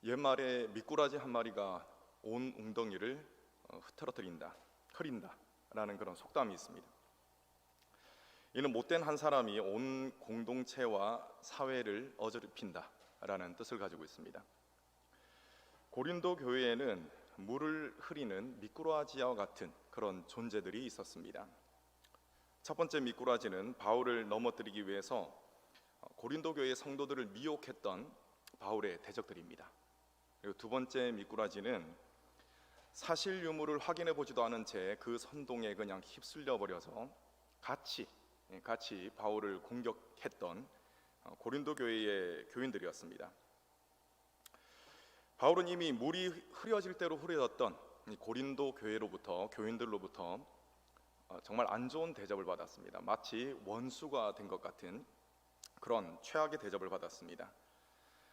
옛말에 미꾸라지 한 마리가 온 웅덩이를 흐린다 라는 그런 속담이 있습니다. 이는 못된 한 사람이 온 공동체와 사회를 어지럽힌다 라는 뜻을 가지고 있습니다. 고린도 교회에는 물을 흐리는 미꾸라지와 같은 그런 존재들이 있었습니다. 첫 번째 미꾸라지는 바울을 넘어뜨리기 위해서 고린도 교회 성도들을 미혹했던 바울의 대적들입니다. 그리고 두 번째 미꾸라지는 사실 유무를 확인해 보지도 않은 채 그 선동에 그냥 휩쓸려 버려서 같이 바울을 공격했던 고린도 교회의 교인들이었습니다. 바울은 이미 물이 흐려질 대로 흐려졌던 고린도 교인들로부터 정말 안 좋은 대접을 받았습니다. 마치 원수가 된 것 같은 그런 최악의 대접을 받았습니다.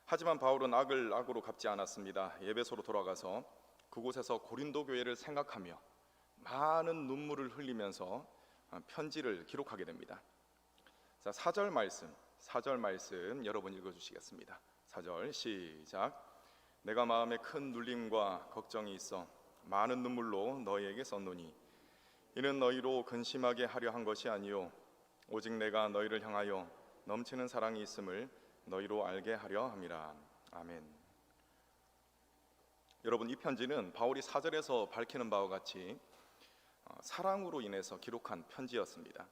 하지만 바울은 악을 악으로 갚지 않았습니다. 에베소로 돌아가서 그곳에서 고린도 교회를 생각하며 많은 눈물을 흘리면서 편지를 기록하게 됩니다. 자, 4절 말씀 여러분 읽어주시겠습니다. 4절 시작. 내가 마음에 큰 눌림과 걱정이 있어 많은 눈물로 너희에게 썼노니 이는 너희로 근심하게 하려 한 것이 아니요 오직 내가 너희를 향하여 넘치는 사랑이 있음을 너희로 알게 하려 함이라. 아멘. 여러분, 이 편지는 바울이 4절에서 밝히는 바와 같이 사랑으로 인해서 기록한 편지였습니다.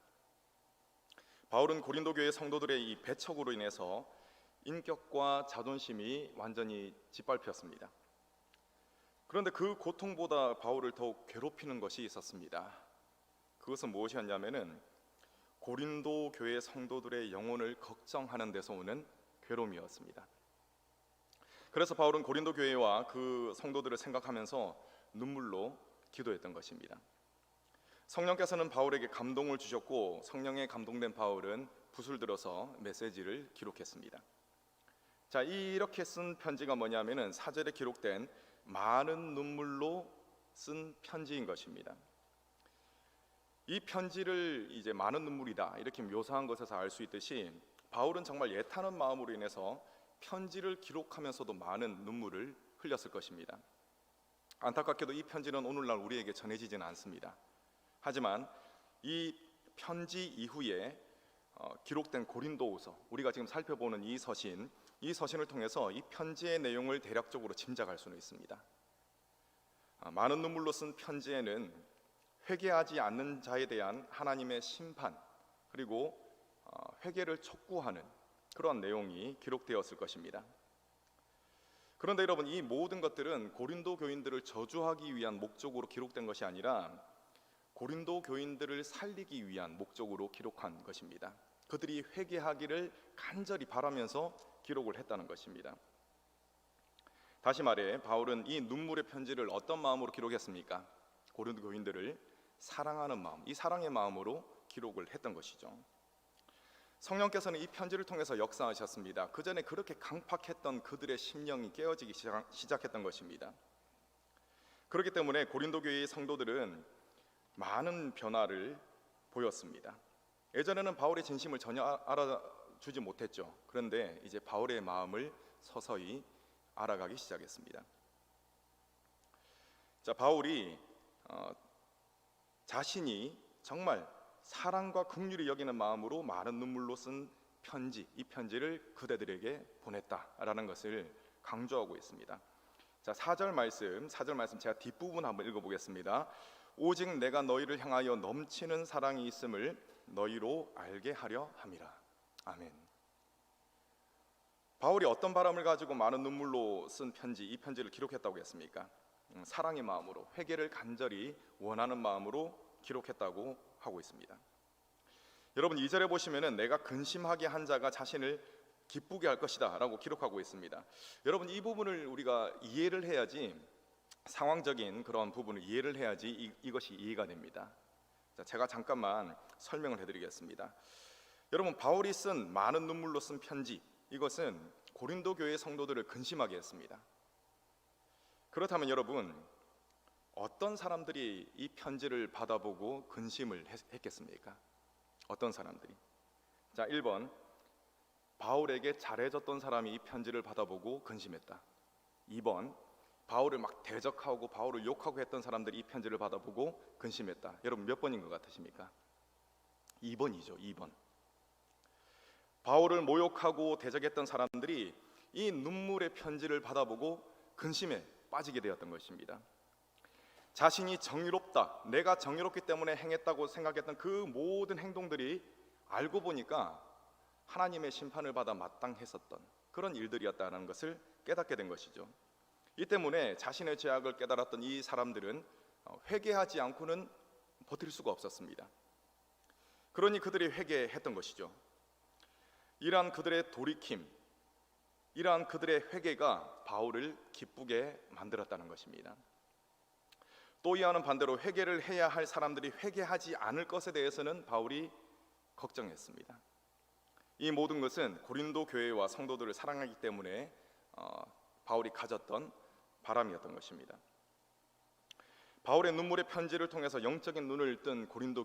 바울은 고린도 교회 성도들의 이 배척으로 인해서 인격과 자존심이 완전히 짓밟혔습니다. 그런데 그 고통보다 바울을 더욱 괴롭히는 것이 있었습니다. 그것은 무엇이었냐면은 고린도 교회 성도들의 영혼을 걱정하는 데서 오는 괴로움이었습니다. 그래서 바울은 고린도 교회와 그 성도들을 생각하면서 눈물로 기도했던 것입니다. 성령께서는 바울에게 감동을 주셨고 성령에 감동된 바울은 붓을 들어서 메시지를 기록했습니다. 자, 이렇게 쓴 편지가 뭐냐면은 4절에 기록된 많은 눈물로 쓴 편지인 것입니다. 이 편지를 이제 많은 눈물이다 이렇게 묘사한 것에서 알 수 있듯이 바울은 정말 애타는 마음으로 인해서 편지를 기록하면서도 많은 눈물을 흘렸을 것입니다. 안타깝게도 이 편지는 오늘날 우리에게 전해지지는 않습니다. 하지만 이 편지 이후에 기록된 고린도후서, 우리가 지금 살펴보는 이 서신을 통해서 이 편지의 내용을 대략적으로 짐작할 수는 있습니다. 많은 눈물로 쓴 편지에는 회개하지 않는 자에 대한 하나님의 심판, 그리고 회개를 촉구하는 그런 내용이 기록되었을 것입니다. 그런데 여러분, 이 모든 것들은 고린도 교인들을 저주하기 위한 목적으로 기록된 것이 아니라 고린도 교인들을 살리기 위한 목적으로 기록한 것입니다. 그들이 회개하기를 간절히 바라면서 기록을 했다는 것입니다. 다시 말해 바울은 이 눈물의 편지를 어떤 마음으로 기록했습니까? 고린도 교인들을 사랑하는 마음, 이 사랑의 마음으로 기록을 했던 것이죠. 성령께서는 이 편지를 통해서 역사하셨습니다. 그 전에 그렇게 강팍했던 그들의 심령이 깨어지기 시작했던 것입니다. 그렇기 때문에 고린도 교회의 성도들은 많은 변화를 보였습니다. 예전에는 바울의 진심을 전혀 알아주지 못했죠. 그런데 이제 바울의 마음을 서서히 알아가기 시작했습니다. 자, 바울이 자신이 정말 사랑과 긍휼히 여기는 마음으로 많은 눈물로 쓴 편지, 이 편지를 그대들에게 보냈다라는 것을 강조하고 있습니다. 자, 4절 말씀 제가 뒷부분 한번 읽어보겠습니다. 오직 내가 너희를 향하여 넘치는 사랑이 있음을 너희로 알게 하려 함이라. 아멘. 바울이 어떤 바람을 가지고 많은 눈물로 쓴 편지, 이 편지를 기록했다고 했습니까? 사랑의 마음으로, 회개를 간절히 원하는 마음으로 기록했다고 하고 있습니다. 여러분, 2절에 보시면은 내가 근심하게 한 자가 자신을 기쁘게 할 것이다 라고 기록하고 있습니다. 여러분, 이 부분을 우리가 이해를 해야지, 상황적인 그런 부분을 이해를 해야지 이것이 이해가 됩니다. 자, 제가 잠깐만 설명을 해드리겠습니다. 여러분, 바울이 쓴 많은 눈물로 쓴 편지, 이것은 고린도 교회 성도들을 근심하게 했습니다. 그렇다면 여러분, 어떤 사람들이 이 편지를 받아보고 근심을 했겠습니까? 어떤 사람들이? 자, 1번, 바울에게 잘해줬던 사람이 이 편지를 받아보고 근심했다. 2번, 바울을 막 대적하고 바울을 욕하고 했던 사람들이 이 편지를 받아보고 근심했다. 여러분 몇 번인 것 같으십니까? 2번이죠. 2번. 바울을 모욕하고 대적했던 사람들이 이 눈물의 편지를 받아보고 근심에 빠지게 되었던 것입니다. 자신이 정의롭다, 내가 정의롭기 때문에 행했다고 생각했던 그 모든 행동들이 알고 보니까 하나님의 심판을 받아 마땅했었던 그런 일들이었다는 것을 깨닫게 된 것이죠. 이 때문에 자신의 죄악을 깨달았던 이 사람들은 회개하지 않고는 버틸 수가 없었습니다. 그러니 그들이 회개했던 것이죠. 이러한 그들의 돌이킴, 이러한 그들의 회개가 바울을 기쁘게 만들었다는 것입니다. 또 이와는 반대로 회개를 해야 할 사람들이 회개하지 않을 것에 대해서는 바울이 걱정했습니다. 이 모든 것은 고린도 교회와 성도들을 사랑하기 때문에 바울이 가졌던 바람이었던 것입니다. 바울의 눈물의 편지를 통해서 영적인 눈을 뜬 고린도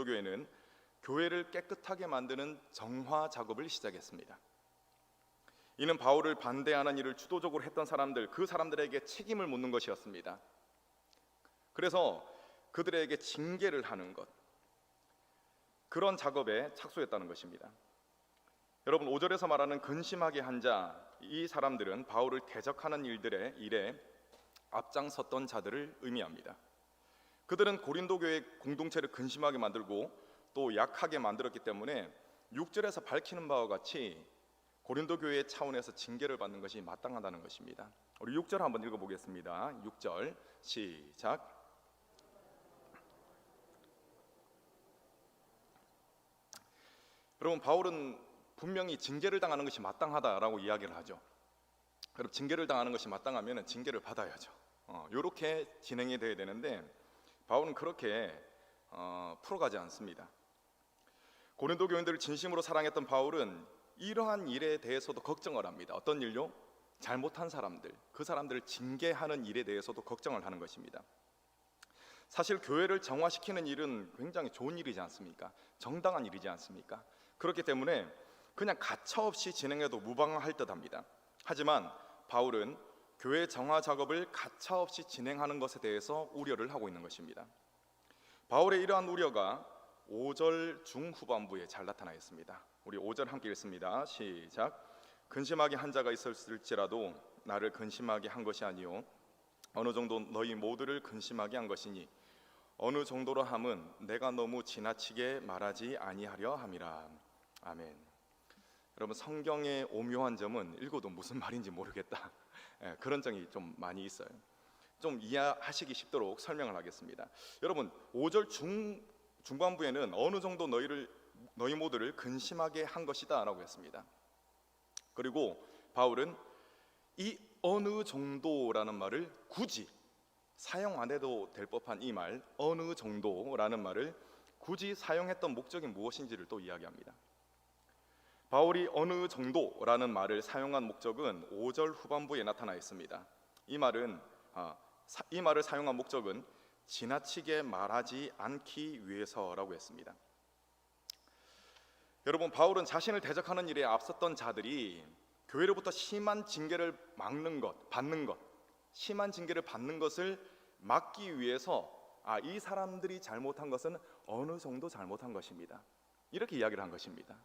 교회는 교회를 깨끗하게 만드는 정화 작업을 시작했습니다. 이는 바울을 반대하는 일을 주도적으로 했던 사람들, 그 사람들에게 책임을 묻는 것이었습니다. 그래서 그들에게 징계를 하는 것, 그런 작업에 착수했다는 것입니다. 여러분 5절에서 말하는 근심하게 한 자, 이 사람들은 바울을 대적하는 일에 앞장섰던 자들을 의미합니다. 그들은 고린도 교회 공동체를 근심하게 만들고 또 약하게 만들었기 때문에 6절에서 밝히는 바와 같이 고린도 교회의 차원에서 징계를 받는 것이 마땅하다는 것입니다. 우리 6절 한번 읽어보겠습니다. 6절 시작. 여러분 바울은 분명히 징계를 당하는 것이 마땅하다라고 이야기를 하죠. 그럼 징계를 당하는 것이 마땅하면 징계를 받아야죠. 이렇게 진행이 돼야 되는데 바울은 그렇게 풀어가지 않습니다. 고린도 교인들을 진심으로 사랑했던 바울은 이러한 일에 대해서도 걱정을 합니다. 어떤 일요? 잘못한 사람들, 그 사람들을 징계하는 일에 대해서도 걱정을 하는 것입니다. 사실 교회를 정화시키는 일은 굉장히 좋은 일이지 않습니까? 정당한 일이지 않습니까? 그렇기 때문에 그냥 가차없이 진행해도 무방할 듯합니다. 하지만 바울은 교회 정화 작업을 가차없이 진행하는 것에 대해서 우려를 하고 있는 것입니다. 바울의 이러한 우려가 5절 중후반부에 잘 나타나 있습니다. 우리 5절 함께 읽습니다. 시작. 근심하게 한 자가 있었을지라도 나를 근심하게 한 것이 아니요 어느 정도 너희 모두를 근심하게 한 것이니 어느 정도로 함은 내가 너무 지나치게 말하지 아니하려 함이라. 아멘. 여러분 성경의 오묘한 점은 읽어도 무슨 말인지 모르겠다 그런 점이 좀 많이 있어요. 좀 이해하시기 쉽도록 설명을 하겠습니다. 여러분 5절 중반부에는 어느 정도 너희 모두를 근심하게 한 것이다 라고 했습니다. 그리고 바울은 이 어느 정도라는 말을 굳이 사용 안 해도 될 법한 이 말 어느 정도라는 말을 굳이 사용했던 목적이 무엇인지를 또 이야기합니다. 바울이 어느 정도라는 말을 사용한 목적은 5절 후반부에 나타나 있습니다. 이 말을 사용한 목적은 지나치게 말하지 않기 위해서라고 했습니다. 여러분 바울은 자신을 대적하는 일에 앞섰던 자들이 교회로부터 심한 징계를 심한 징계를 받는 것을 막기 위해서 이 사람들이 잘못한 것은 어느 정도 잘못한 것입니다. 이렇게 이야기를 한 것입니다.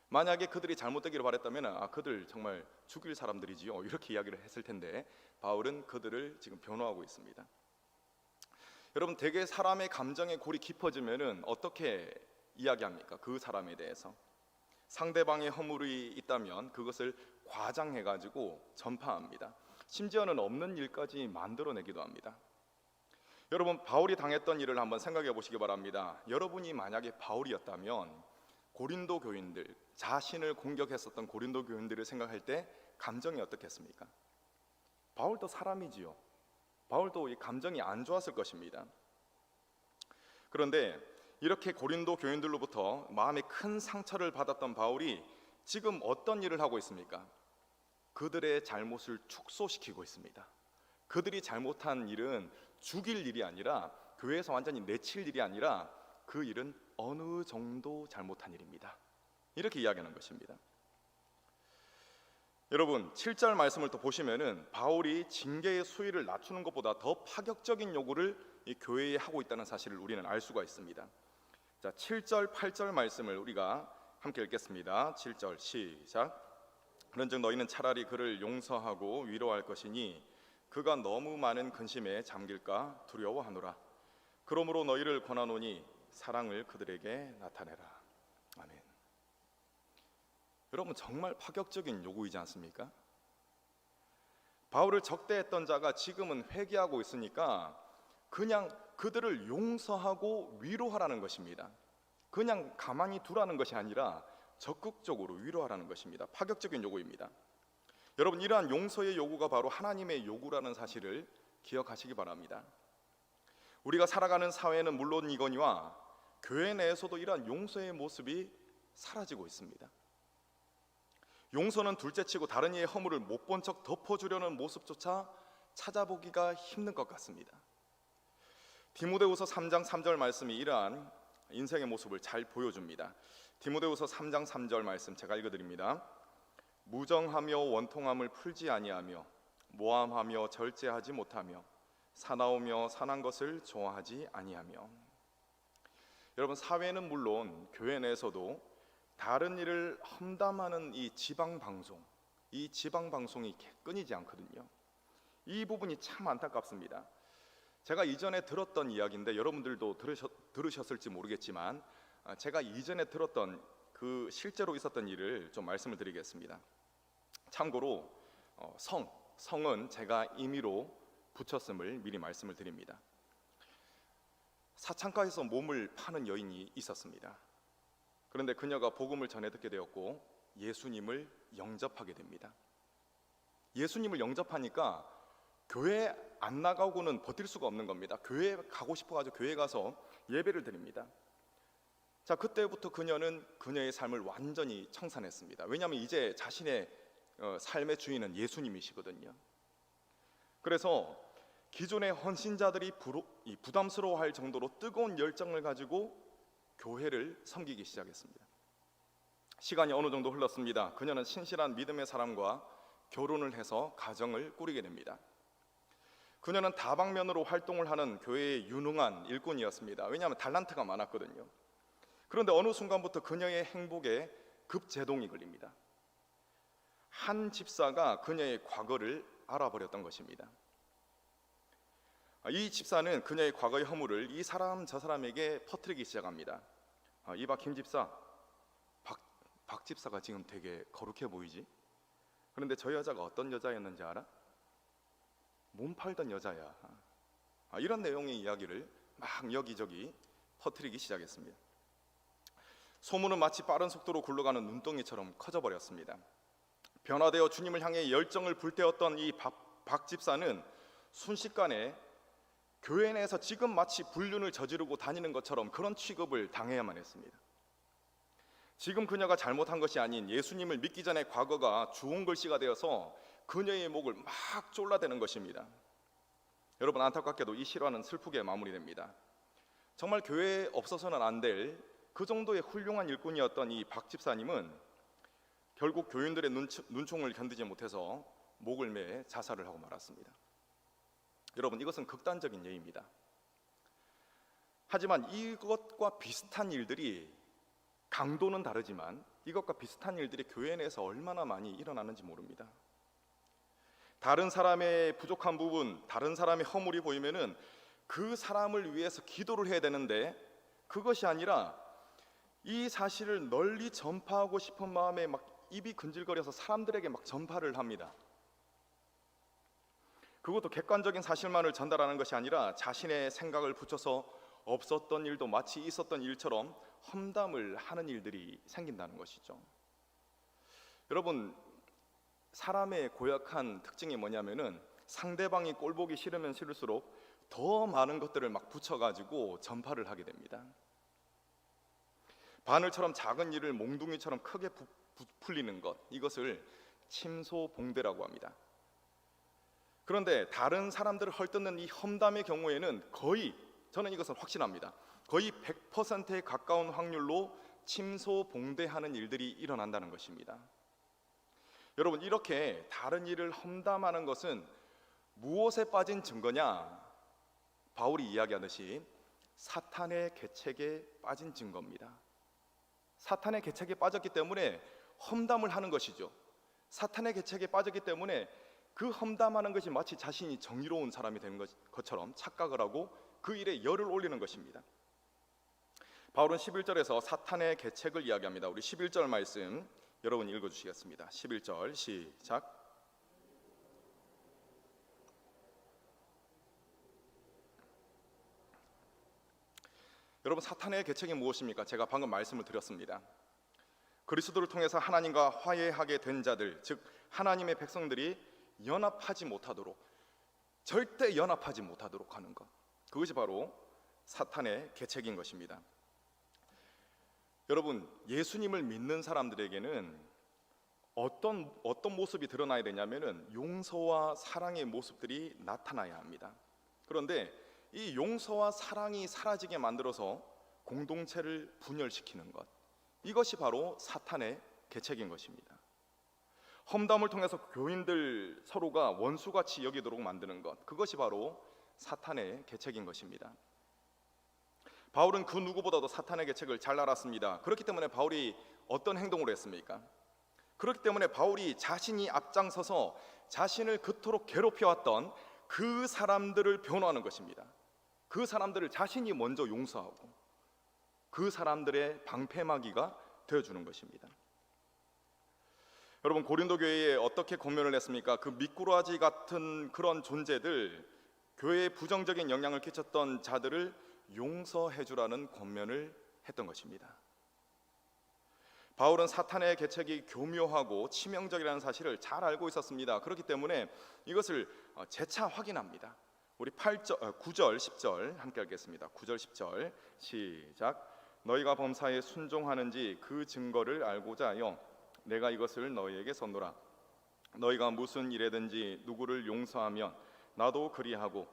만약에 그들이 잘못되기를 바랬다면 그들 정말 죽일 사람들이지요 이렇게 이야기를 했을 텐데 바울은 그들을 지금 변호하고 있습니다. 여러분 대개 사람의 감정의 골이 깊어지면 어떻게 이야기합니까? 그 사람에 대해서 상대방의 허물이 있다면 그것을 과장해가지고 전파합니다. 심지어는 없는 일까지 만들어내기도 합니다. 여러분 바울이 당했던 일을 한번 생각해 보시기 바랍니다. 여러분이 만약에 바울이었다면 고린도 교인들, 자신을 공격했었던 고린도 교인들을 생각할 때 감정이 어떻겠습니까? 바울도 사람이지요. 바울도 이 감정이 안 좋았을 것입니다. 그런데 이렇게 고린도 교인들로부터 마음에 큰 상처를 받았던 바울이 지금 어떤 일을 하고 있습니까? 그들의 잘못을 축소시키고 있습니다. 그들이 잘못한 일은 죽일 일이 아니라 교회에서 완전히 내칠 일이 아니라 그 일은 어느 정도 잘못한 일입니다. 이렇게 이야기하는 것입니다. 여러분 7절 말씀을 또 보시면은 바울이 징계의 수위를 낮추는 것보다 더 파격적인 요구를 이 교회에 하고 있다는 사실을 우리는 알 수가 있습니다. 자, 7절 8절 말씀을 우리가 함께 읽겠습니다. 7절 시작. 그런즉 너희는 차라리 그를 용서하고 위로할 것이니 그가 너무 많은 근심에 잠길까 두려워하노라. 그러므로 너희를 권하노니 사랑을 그들에게 나타내라. 아멘. 여러분 정말 파격적인 요구이지 않습니까? 바울을 적대했던 자가 지금은 회개하고 있으니까 그냥 그들을 용서하고 위로하라는 것입니다. 그냥 가만히 두라는 것이 아니라 적극적으로 위로하라는 것입니다. 파격적인 요구입니다. 여러분 이러한 용서의 요구가 바로 하나님의 요구라는 사실을 기억하시기 바랍니다. 우리가 살아가는 사회는 물론이거니와 교회 내에서도 이러한 용서의 모습이 사라지고 있습니다. 용서는 둘째치고 다른 이의 허물을 못 본 척 덮어주려는 모습조차 찾아보기가 힘든 것 같습니다. 디모데후서 3장 3절 말씀이 이러한 인생의 모습을 잘 보여줍니다. 디모데후서 3장 3절 말씀 제가 읽어드립니다. 무정하며 원통함을 풀지 아니하며 모함하며 절제하지 못하며 사나우며 산한 것을 좋아하지 아니하며. 여러분 사회는 물론 교회 내에서도 다른 일을 험담하는 이 지방방송이 끊이지 않거든요. 이 부분이 참 안타깝습니다. 제가 이전에 들었던 이야기인데 여러분들도 들으셨을지 모르겠지만 제가 이전에 들었던 그 실제로 있었던 일을 좀 말씀을 드리겠습니다. 참고로 성은 제가 임의로 붙였음을 미리 말씀을 드립니다. 사창가에서 몸을 파는 여인이 있었습니다. 그런데 그녀가 복음을 전해 듣게 되었고 예수님을 영접하게 됩니다. 예수님을 영접하니까 교회 안 나가고는 버틸 수가 없는 겁니다. 교회 가고 싶어가지고 교회 가서 예배를 드립니다. 자, 그때부터 그녀는 그녀의 삶을 완전히 청산했습니다. 왜냐하면 이제 자신의 삶의 주인은 예수님이시거든요. 그래서 기존의 헌신자들이 부담스러워할 정도로 뜨거운 열정을 가지고 교회를 섬기기 시작했습니다. 시간이 어느 정도 흘렀습니다. 그녀는 신실한 믿음의 사람과 결혼을 해서 가정을 꾸리게 됩니다. 그녀는 다방면으로 활동을 하는 교회의 유능한 일꾼이었습니다. 왜냐하면 달란트가 많았거든요. 그런데 어느 순간부터 그녀의 행복에 급제동이 걸립니다. 한 집사가 그녀의 과거를 알아버렸던 것입니다. 이 집사는 그녀의 과거의 허물을 이 사람 저 사람에게 퍼뜨리기 시작합니다. 이봐 김 집사, 박 집사가 지금 되게 거룩해 보이지? 그런데 저 여자가 어떤 여자였는지 알아? 몸 팔던 여자야. 이런 내용의 이야기를 막 여기저기 퍼뜨리기 시작했습니다. 소문은 마치 빠른 속도로 굴러가는 눈덩이처럼 커져버렸습니다. 변화되어 주님을 향해 열정을 불태웠던 이 박 집사는 순식간에 교회 내에서 지금 마치 불륜을 저지르고 다니는 것처럼 그런 취급을 당해야만 했습니다. 지금 그녀가 잘못한 것이 아닌 예수님을 믿기 전에 과거가 주홍 글씨가 되어서 그녀의 목을 막 졸라대는 것입니다. 여러분 안타깝게도 이 실화는 슬프게 마무리됩니다. 정말 교회에 없어서는 안 될 그 정도의 훌륭한 일꾼이었던 이 박 집사님은 결국 교인들의 눈총을 견디지 못해서 목을 매 자살을 하고 말았습니다. 여러분 이것은 극단적인 예입니다. 하지만 이것과 비슷한 일들이 강도는 다르지만 이것과 비슷한 일들이 교회 내에서 얼마나 많이 일어나는지 모릅니다. 다른 사람의 부족한 부분, 다른 사람의 허물이 보이면은 그 사람을 위해서 기도를 해야 되는데 그것이 아니라 이 사실을 널리 전파하고 싶은 마음에 막 입이 근질거려서 사람들에게 막 전파를 합니다. 그것도 객관적인 사실만을 전달하는 것이 아니라 자신의 생각을 붙여서 없었던 일도 마치 있었던 일처럼 험담을 하는 일들이 생긴다는 것이죠. 여러분 사람의 고약한 특징이 뭐냐면은 상대방이 꼴보기 싫으면 싫을수록 더 많은 것들을 막 붙여가지고 전파를 하게 됩니다. 바늘처럼 작은 일을 몽둥이처럼 크게 부풀리는 것, 이것을 침소봉대라고 합니다. 그런데 다른 사람들을 헐뜯는 이 험담의 경우에는 거의, 저는 이것은 확신합니다, 거의 100%에 가까운 확률로 침소봉대하는 일들이 일어난다는 것입니다. 여러분, 이렇게 다른 일을 험담하는 것은 무엇에 빠진 증거냐? 바울이 이야기하듯이 사탄의 계책에 빠진 증거입니다. 사탄의 계책에 빠졌기 때문에 험담을 하는 것이죠. 사탄의 계책에 빠졌기 때문에 그 험담하는 것이 마치 자신이 정의로운 사람이 되는 것처럼 착각을 하고 그 일에 열을 올리는 것입니다. 바울은 11절에서 사탄의 계책을 이야기합니다. 우리 11절 말씀 여러분 읽어주시겠습니다. 11절 시작. 여러분, 사탄의 계책이 무엇입니까? 제가 방금 말씀을 드렸습니다. 그리스도를 통해서 하나님과 화해하게 된 자들, 즉 하나님의 백성들이 연합하지 못하도록, 절대 연합하지 못하도록 하는 것, 그것이 바로 사탄의 계책인 것입니다. 여러분, 예수님을 믿는 사람들에게는 어떤 모습이 드러나야 되냐면은 용서와 사랑의 모습들이 나타나야 합니다. 그런데 이 용서와 사랑이 사라지게 만들어서 공동체를 분열시키는 것, 이것이 바로 사탄의 계책인 것입니다. 험담을 통해서 교인들 서로가 원수같이 여기도록 만드는 것, 그것이 바로 사탄의 계책인 것입니다. 바울은 그 누구보다도 사탄의 계책을 잘 알았습니다. 그렇기 때문에 바울이 어떤 행동을 했습니까? 그렇기 때문에 바울이 자신이 앞장서서 자신을 그토록 괴롭혀왔던 그 사람들을 변호하는 것입니다. 그 사람들을 자신이 먼저 용서하고 그 사람들의 방패막이가 되어주는 것입니다. 여러분, 고린도 교회에 어떻게 권면을 했습니까? 그 미꾸라지 같은 그런 존재들, 교회에 부정적인 영향을 끼쳤던 자들을 용서해 주라는 권면을 했던 것입니다. 바울은 사탄의 계책이 교묘하고 치명적이라는 사실을 잘 알고 있었습니다. 그렇기 때문에 이것을 재차 확인합니다. 우리 9절, 10절 함께 읽겠습니다. 9절, 10절 시작. 너희가 범사에 순종하는지 그 증거를 알고자 하여 내가 이것을 너희에게 썼노라. 너희가 무슨 일에든지 누구를 용서하면 나도 그리하고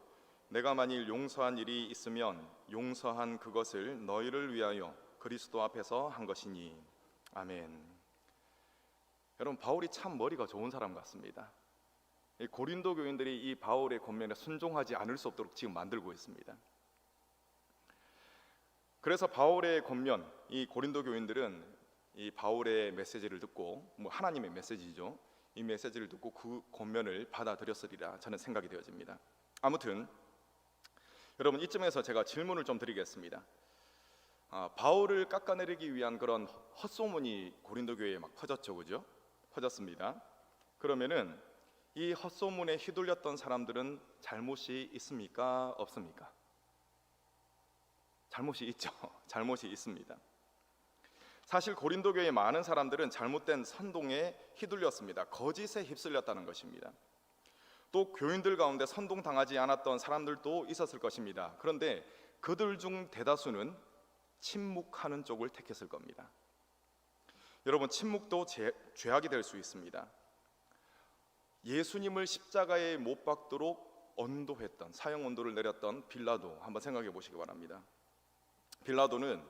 내가 만일 용서한 일이 있으면 용서한 그것을 너희를 위하여 그리스도 앞에서 한 것이니. 아멘. 여러분, 바울이 참 머리가 좋은 사람 같습니다. 이 고린도 교인들이 이 바울의 권면에 순종하지 않을 수 없도록 지금 만들고 있습니다. 그래서 바울의 권면, 이 고린도 교인들은 이 바울의 메시지를 듣고, 하나님의 메시지죠, 이 메시지를 듣고 그 권면을 받아들였으리라 저는 생각이 되어집니다. 아무튼 여러분, 이쯤에서 제가 질문을 좀 드리겠습니다. 바울을 깎아내리기 위한 그런 헛소문이 고린도 교회에 막 퍼졌죠, 그죠? 퍼졌습니다. 그러면은 이 헛소문에 휘둘렸던 사람들은 잘못이 있습니까? 없습니까? 잘못이 있죠. 잘못이 있습니다. 사실 고린도 교회의 많은 사람들은 잘못된 선동에 휘둘렸습니다. 거짓에 휩쓸렸다는 것입니다. 또 교인들 가운데 선동당하지 않았던 사람들도 있었을 것입니다. 그런데 그들 중 대다수는 침묵하는 쪽을 택했을 겁니다. 여러분, 침묵도 죄악이 될 수 있습니다. 예수님을 십자가에 못 박도록 언도했던, 사형 언도를 내렸던 빌라도 한번 생각해 보시기 바랍니다. 빌라도는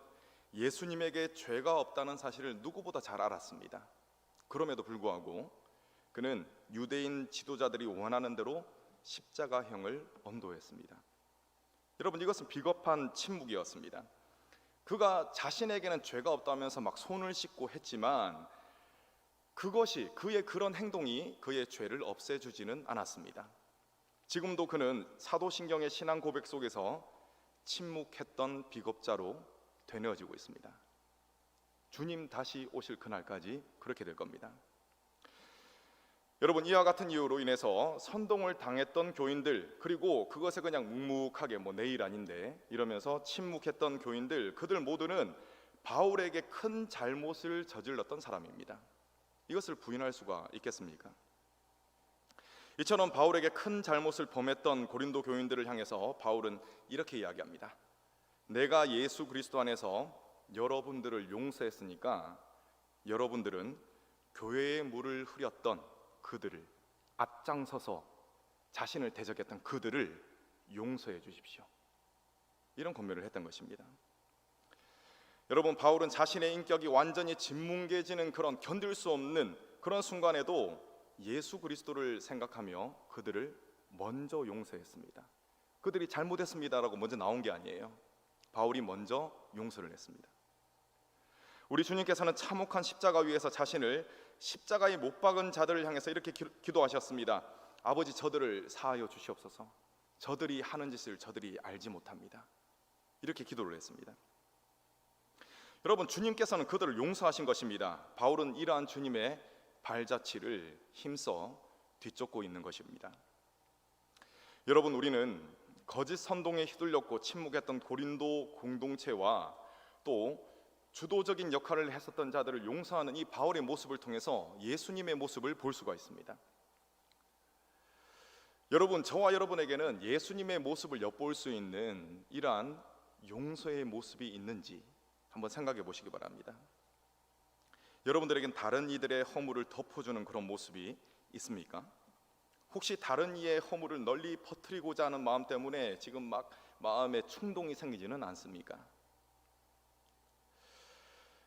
예수님에게 죄가 없다는 사실을 누구보다 잘 알았습니다. 그럼에도 불구하고 그는 유대인 지도자들이 원하는 대로 십자가형을 언도했습니다. 여러분, 이것은 비겁한 침묵이었습니다. 그가 자신에게는 죄가 없다면서 막 손을 씻고 했지만 그것이, 그의 그런 행동이 그의 죄를 없애주지는 않았습니다. 지금도 그는 사도신경의 신앙 고백 속에서 침묵했던 비겁자로 되뇌어지고 있습니다. 주님 다시 오실 그날까지 그렇게 될 겁니다. 여러분, 이와 같은 이유로 인해서 선동을 당했던 교인들, 그리고 그것에 그냥 묵묵하게 내일 아닌데 이러면서 침묵했던 교인들, 그들 모두는 바울에게 큰 잘못을 저질렀던 사람입니다. 이것을 부인할 수가 있겠습니까? 이처럼 바울에게 큰 잘못을 범했던 고린도 교인들을 향해서 바울은 이렇게 이야기합니다. 내가 예수 그리스도 안에서 여러분들을 용서했으니까 여러분들은 교회의 물을 흐렸던 그들을, 앞장서서 자신을 대적했던 그들을 용서해 주십시오. 이런 권면을 했던 것입니다. 여러분, 바울은 자신의 인격이 완전히 짓뭉개지는 그런 견딜 수 없는 그런 순간에도 예수 그리스도를 생각하며 그들을 먼저 용서했습니다. 그들이 잘못했습니다라고 먼저 나온 게 아니에요. 바울이 먼저 용서를 했습니다. 우리 주님께서는 참혹한 십자가 위에서 자신을 십자가에 못 박은 자들을 향해서 이렇게 기도하셨습니다. 아버지, 저들을 사하여 주시옵소서. 저들이 하는 짓을 저들이 알지 못합니다. 이렇게 기도를 했습니다. 여러분, 주님께서는 그들을 용서하신 것입니다. 바울은 이러한 주님의 발자취를 힘써 뒤쫓고 있는 것입니다. 여러분, 우리는 거짓 선동에 휘둘렸고 침묵했던 고린도 공동체와 또 주도적인 역할을 했었던 자들을 용서하는 이 바울의 모습을 통해서 예수님의 모습을 볼 수가 있습니다. 여러분, 저와 여러분에게는 예수님의 모습을 엿볼 수 있는 이러한 용서의 모습이 있는지 한번 생각해 보시기 바랍니다. 여러분들에겐 다른 이들의 허물을 덮어주는 그런 모습이 있습니까? 혹시 다른 이의 허물을 널리 퍼뜨리고자 하는 마음 때문에 지금 막 마음에 충동이 생기지는 않습니까?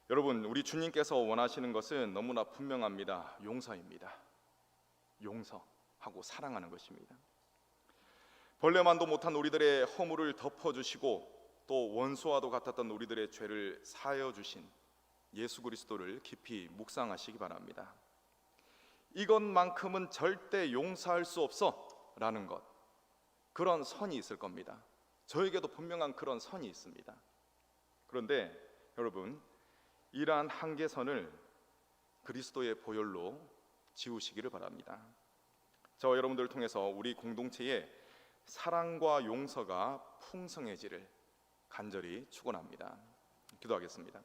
여러분, 우리 주님께서 원하시는 것은 너무나 분명합니다. 용서입니다. 용서하고 사랑하는 것입니다. 벌레만도 못한 우리들의 허물을 덮어주시고 또 원수와도 같았던 우리들의 죄를 사하여 주신 예수 그리스도를 깊이 묵상하시기 바랍니다. 이것만큼은 절대 용서할 수 없어 라는 것, 그런 선이 있을 겁니다. 저에게도 분명한 그런 선이 있습니다. 그런데 여러분, 이러한 한계선을 그리스도의 보혈로 지우시기를 바랍니다. 저와 여러분들을 통해서 우리 공동체에 사랑과 용서가 풍성해지를 간절히 축원합니다. 기도하겠습니다.